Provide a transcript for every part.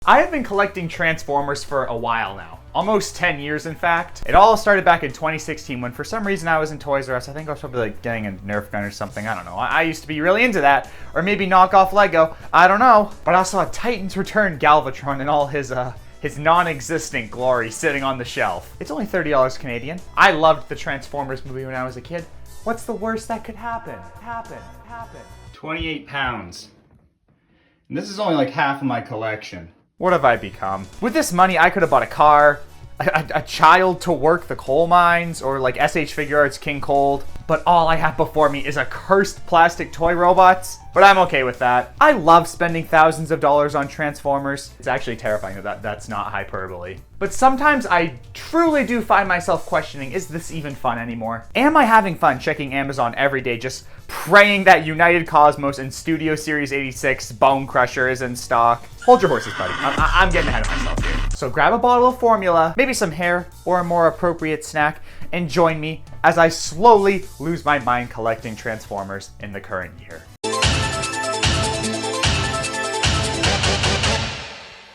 I have been collecting Transformers for a while now. Almost 10 years, in fact. It all started back in 2016 when for some reason I was in Toys R Us. I think I was probably like getting a Nerf gun or something. I don't know. I used to be really into that. Or maybe knockoff Lego. I don't know. But I saw Titans Return Galvatron in all his non-existent glory sitting on the shelf. It's only $30 Canadian. I loved the Transformers movie when I was a kid. What's the worst that could happen? 28 pounds. And this is only like half of my collection. What have I become? With this money, I could have bought a car, a child to work the coal mines, or like SH Figure Arts King Cold. But all I have before me is a cursed plastic toy robots. But I'm okay with that. I love spending thousands of dollars on Transformers. It's actually terrifying that that's not hyperbole. But sometimes I truly do find myself questioning, is this even fun anymore? Am I having fun checking Amazon every day, just praying that United Cosmos and Studio Series 86 Bone Crusher is in stock? Hold your horses, buddy. I'm getting ahead of myself here. So grab a bottle of formula, maybe some hair, or a more appropriate snack, and join me as I slowly lose my mind collecting Transformers in the current year.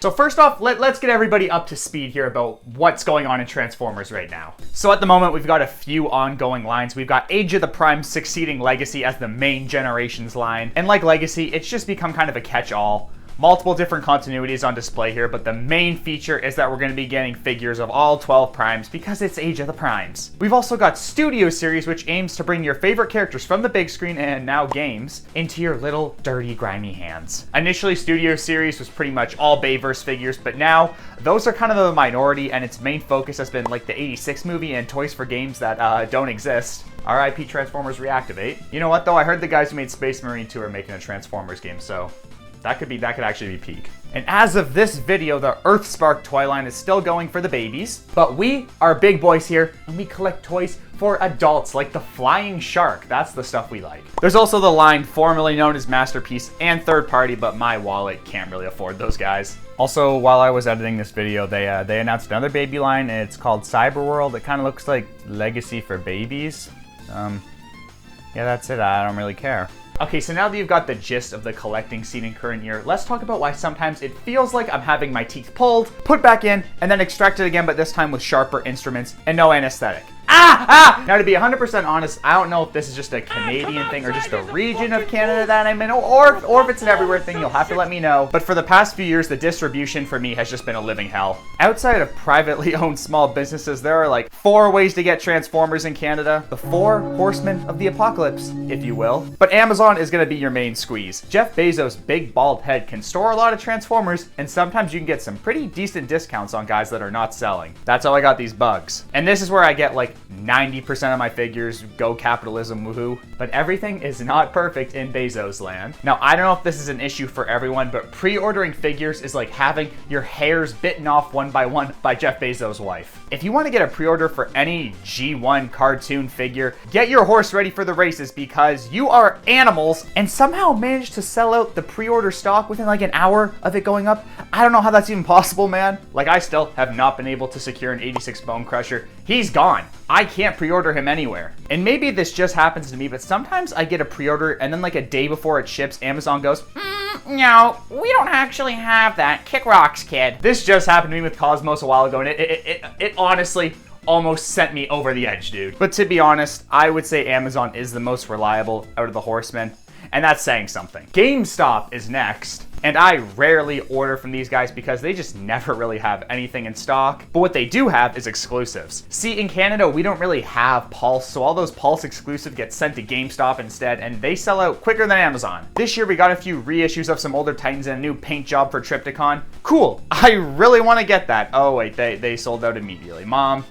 So first off, let's get everybody up to speed here about what's going on in Transformers right now. So at the moment, we've got a few ongoing lines. We've got Age of the Primes succeeding Legacy as the main Generations line. And like Legacy, it's just become kind of a catch-all. Multiple different continuities on display here, but the main feature is that we're going to be getting figures of all 12 Primes because it's Age of the Primes. We've also got Studio Series, which aims to bring your favorite characters from the big screen and now games into your little dirty, grimy hands. Initially, Studio Series was pretty much all Bayverse figures, but now those are kind of a minority, and its main focus has been like the 86 movie and toys for games that don't exist. RIP Transformers Reactivate. You know what though? I heard the guys who made Space Marine 2 are making a Transformers game, so that could actually be peak. And as of this video, the Earthspark toy line is still going for the babies, but we are big boys here, and we collect toys for adults, like the Flying Shark. That's the stuff we like. There's also the line formerly known as Masterpiece and Third Party, but my wallet can't really afford those guys. Also, while I was editing this video, they announced another baby line, and it's called Cyberworld. It kind of looks like Legacy for babies. Yeah, that's it. I don't really care. Okay, so now that you've got the gist of the collecting scene in current year, let's talk about why sometimes it feels like I'm having my teeth pulled, put back in, and then extracted again, but this time with sharper instruments and no anesthetic. Now, to be 100% honest, I don't know if this is just a Canadian thing or just a region of Canada that I'm in, or if it's an everywhere thing. You'll have to let me know. But for the past few years, the distribution for me has just been a living hell. Outside of privately owned small businesses, there are like 4 ways to get Transformers in Canada. The 4 horsemen of the apocalypse, if you will. But Amazon is going to be your main squeeze. Jeff Bezos' big bald head can store a lot of Transformers, and sometimes you can get some pretty decent discounts on guys that are not selling. That's how I got these bugs. And this is where I get like 90% of my figures. Go capitalism, woohoo. But everything is not perfect in Bezos land. Now, I don't know if this is an issue for everyone, but pre-ordering figures is like having your hairs bitten off one by one by Jeff Bezos' wife. If you want to get a pre-order for any G1 cartoon figure, get your horse ready for the races, because you are animals and somehow managed to sell out the pre-order stock within like an hour of it going up. I don't know how that's even possible, man. Like, I still have not been able to secure an 86 Bone Crusher. He's gone. I can't pre-order him anywhere. And maybe this just happens to me, but sometimes I get a pre-order and then like a day before it ships, Amazon goes, no, we don't actually have that. Kick rocks, kid. This just happened to me with Cosmos a while ago, and it honestly almost sent me over the edge, dude. But to be honest, I would say Amazon is the most reliable out of the horsemen, and that's saying something. GameStop is next. And I rarely order from these guys because they just never really have anything in stock. But what they do have is exclusives. See, in Canada, we don't really have Pulse, so all those Pulse exclusives get sent to GameStop instead, and they sell out quicker than Amazon. This year, we got a few reissues of some older Titans and a new paint job for Triptychon. Cool, I really want to get that. Oh wait, they sold out immediately. Mom,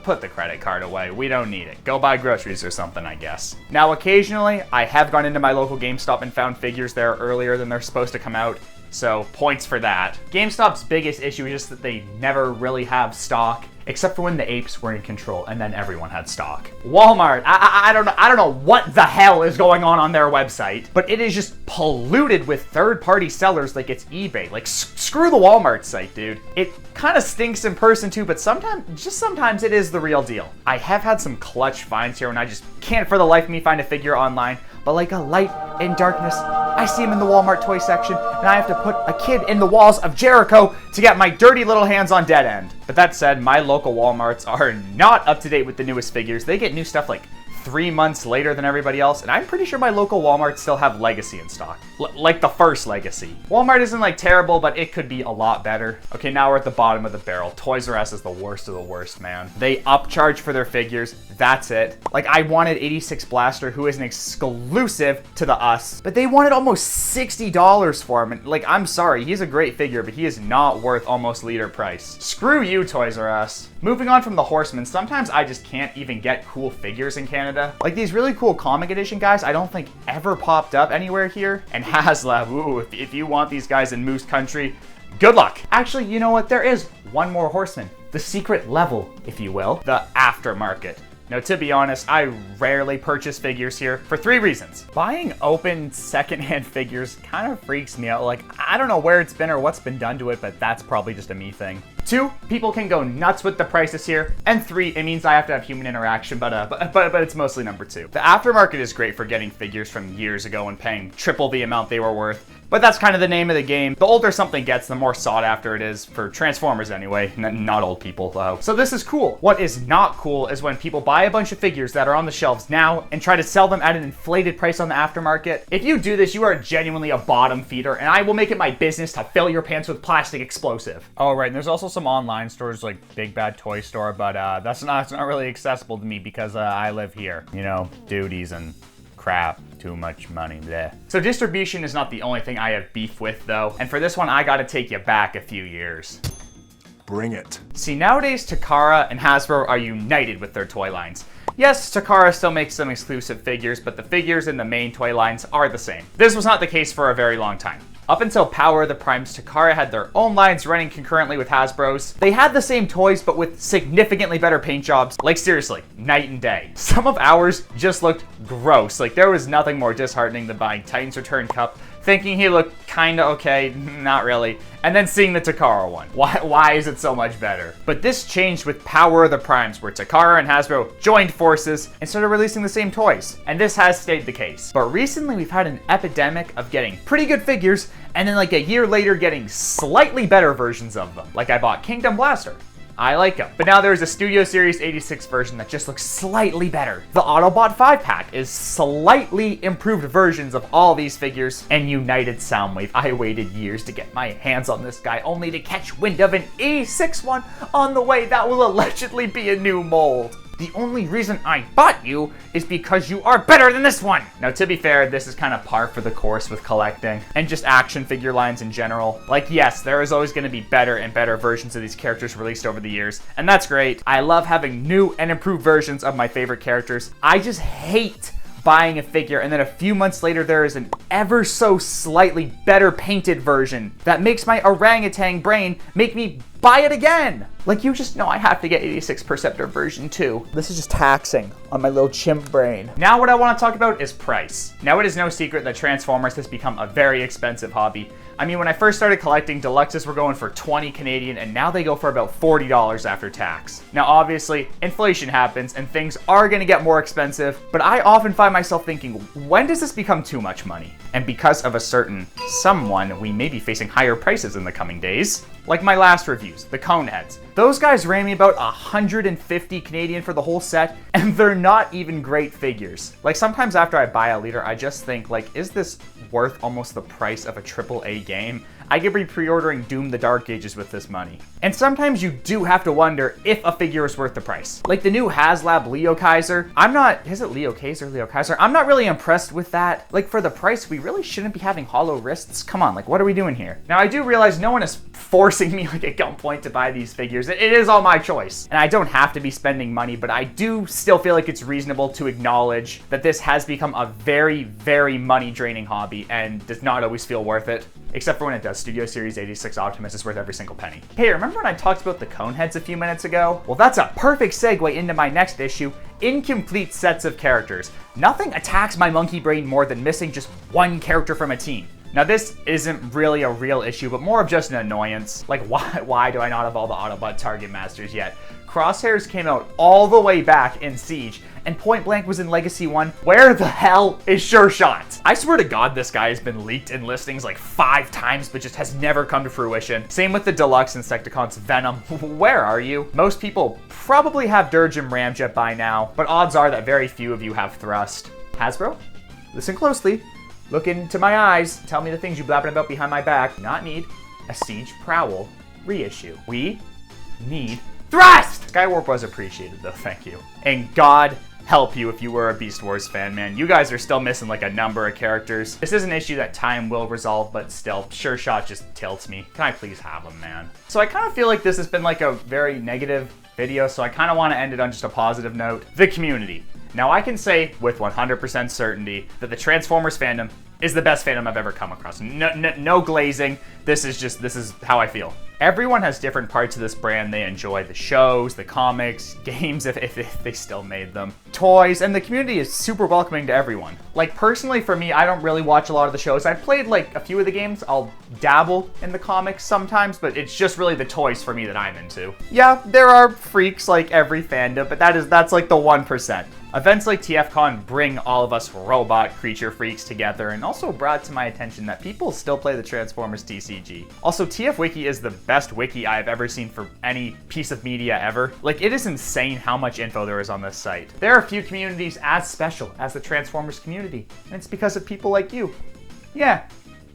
put the credit card away. We don't need it. Go buy groceries or something, I guess. Now, occasionally, I have gone into my local GameStop and found figures there earlier than they're supposed to come out, so points for that. GameStop's biggest issue is just that they never really have stock, except for when the apes were in control, and then everyone had stock. Walmart, I don't know what the hell is going on their website, but it is just polluted with third-party sellers like it's eBay. Like, screw the Walmart site, dude. It kind of stinks in person too, but sometimes it is the real deal. I have had some clutch finds here, and I just can't for the life of me find a figure online, but like a light in darkness. I see him in the Walmart toy section, and I have to put a kid in the walls of Jericho to get my dirty little hands on Dead End. But that said, my local Walmarts are not up to date with the newest figures. They get new stuff like 3 months later than everybody else, and I'm pretty sure my local Walmart still have Legacy in stock. Like the first Legacy. Walmart isn't like terrible, but it could be a lot better. Okay, now we're at the bottom of the barrel. Toys R Us is the worst of the worst, man. They upcharge for their figures, that's it. Like, I wanted 86 Blaster, who is an exclusive to the Us, but they wanted almost $60 for him, and like, I'm sorry, he's a great figure, but he is not worth almost leader price. Screw you, Toys R Us. Moving on from the Horsemen, sometimes I just can't even get cool figures in Canada. Like these really cool comic edition guys, I don't think ever popped up anywhere here. And HasLab, ooh, if you want these guys in Moose Country, good luck. Actually, you know what? There is one more Horseman. The secret level, if you will. The aftermarket. Now, to be honest, I rarely purchase figures here for 3 reasons. Buying open secondhand figures kind of freaks me out. Like, I don't know where it's been or what's been done to it, but that's probably just a me thing. 2, people can go nuts with the prices here. And 3, it means I have to have human interaction, but it's mostly number 2. The aftermarket is great for getting figures from years ago and paying triple the amount they were worth. But that's kind of the name of the game. The older something gets, the more sought after it is, for Transformers anyway, not old people though. So this is cool. What is not cool is when people buy a bunch of figures that are on the shelves now and try to sell them at an inflated price on the aftermarket. If you do this, you are genuinely a bottom feeder, and I will make it my business to fill your pants with plastic explosive. Oh right, and there's also some online stores like Big Bad Toy Store, but that's not really accessible to me because I live here. You know, duties and crap, too much money, bleh. So distribution is not the only thing I have beef with though, and for this one I gotta take you back a few years. Bring it. See, nowadays Takara and Hasbro are united with their toy lines. Yes, Takara still makes some exclusive figures, but the figures in the main toy lines are the same. This was not the case for a very long time. Up until Power of the Primes, Takara had their own lines running concurrently with Hasbro's. They had the same toys, but with significantly better paint jobs. Like seriously, night and day. Some of ours just looked gross. Like there was nothing more disheartening than buying Titan's Return Cup, thinking he looked kinda okay, not really, and then seeing the Takara one. Why is it so much better? But this changed with Power of the Primes, where Takara and Hasbro joined forces and started releasing the same toys. And this has stayed the case. But recently we've had an epidemic of getting pretty good figures, and then like a year later getting slightly better versions of them. Like I bought Kingdom Blaster. I like them. But now there's a Studio Series 86 version that just looks slightly better. The Autobot 5-pack is slightly improved versions of all these figures. And United Soundwave, I waited years to get my hands on this guy, only to catch wind of an 86 one on the way that will allegedly be a new mold. The only reason I bought you is because you are better than this one. Now, to be fair, this is kind of par for the course with collecting and just action figure lines in general. Like, yes, there is always going to be better and better versions of these characters released over the years, and that's great. I love having new and improved versions of my favorite characters. I just hate buying a figure and then a few months later there is an ever so slightly better painted version that makes my orangutan brain make me buy it again. Like, you just know I have to get 86 Perceptor version 2. This is just taxing on my little chimp brain. Now what I want to talk about is price. Now it is no secret that Transformers has become a very expensive hobby. I mean, when I first started collecting, deluxes were going for 20 Canadian, and now they go for about $40 after tax. Now obviously, inflation happens and things are gonna get more expensive, but I often find myself thinking, when does this become too much money? And because of a certain someone, we may be facing higher prices in the coming days. Like my last reviews, the Coneheads. Those guys ran me about 150 Canadian for the whole set, and they're not even great figures. Like sometimes after I buy a leader, I just think like, is this worth almost the price of a AAA game? I could be pre-ordering Doom the Dark Ages with this money. And sometimes you do have to wonder if a figure is worth the price. Like the new HasLab Leo Kaiser. Is it Leo Kaiser, Leo Kaiser? I'm not really impressed with that. Like for the price, we really shouldn't be having hollow wrists. Come on, like what are we doing here? Now I do realize no one is forcing me like at gunpoint to buy these figures. It is all my choice. And I don't have to be spending money, but I do still feel like it's reasonable to acknowledge that this has become a very, very money draining hobby and does not always feel worth it. Except for when it does. Studio Series 86 Optimus is worth every single penny. Hey, remember when I talked about the Coneheads a few minutes ago? Well, that's a perfect segue into my next issue, incomplete sets of characters. Nothing attacks my monkey brain more than missing just one character from a team. Now this isn't really a real issue, but more of just an annoyance. Like why do I not have all the Autobot target masters yet? Crosshairs came out all the way back in Siege, and Point Blank was in Legacy 1. Where the hell is Sure Shot? I swear to God this guy has been leaked in listings like 5 times, but just has never come to fruition. Same with the Deluxe Insecticons Venom. Where are you? Most people probably have Dirge and Ramjet by now, but odds are that very few of you have Thrust. Hasbro, listen closely. Look into my eyes. Tell me the things you blabbing about behind my back. Not need a Siege Prowl reissue. We need Thrust! Skywarp was appreciated though, thank you. And God help you if you were a Beast Wars fan, man. You guys are still missing like a number of characters. This is an issue that time will resolve, but still, Sure Shot just tilts me. Can I please have him, man? So I kind of feel like this has been like a very negative video, so I kind of want to end it on just a positive note. The community. Now I can say with 100% certainty that the Transformers fandom is the best fandom I've ever come across. No glazing. This is how I feel. Everyone has different parts of this brand they enjoy. The shows, the comics, games, if they still made them, toys, and the community is super welcoming to everyone. Like personally for me, I don't really watch a lot of the shows. I've played like a few of the games. I'll dabble in the comics sometimes, but it's just really the toys for me that I'm into. Yeah, there are freaks like every fandom, but that's like the 1%. Events like TFCon bring all of us robot creature freaks together, and also brought to my attention that people still play the Transformers TCG. Also, TF Wiki is the best wiki I've ever seen for any piece of media ever. Like, it is insane how much info there is on this site. There are few communities as special as the Transformers community, and it's because of people like you. Yeah,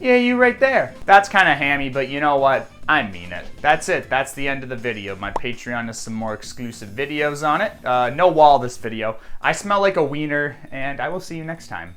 you right there. That's kind of hammy, but you know what? I mean it. That's it. That's the end of the video. My Patreon has some more exclusive videos on it. No wall this video. I smell like a wiener, and I will see you next time.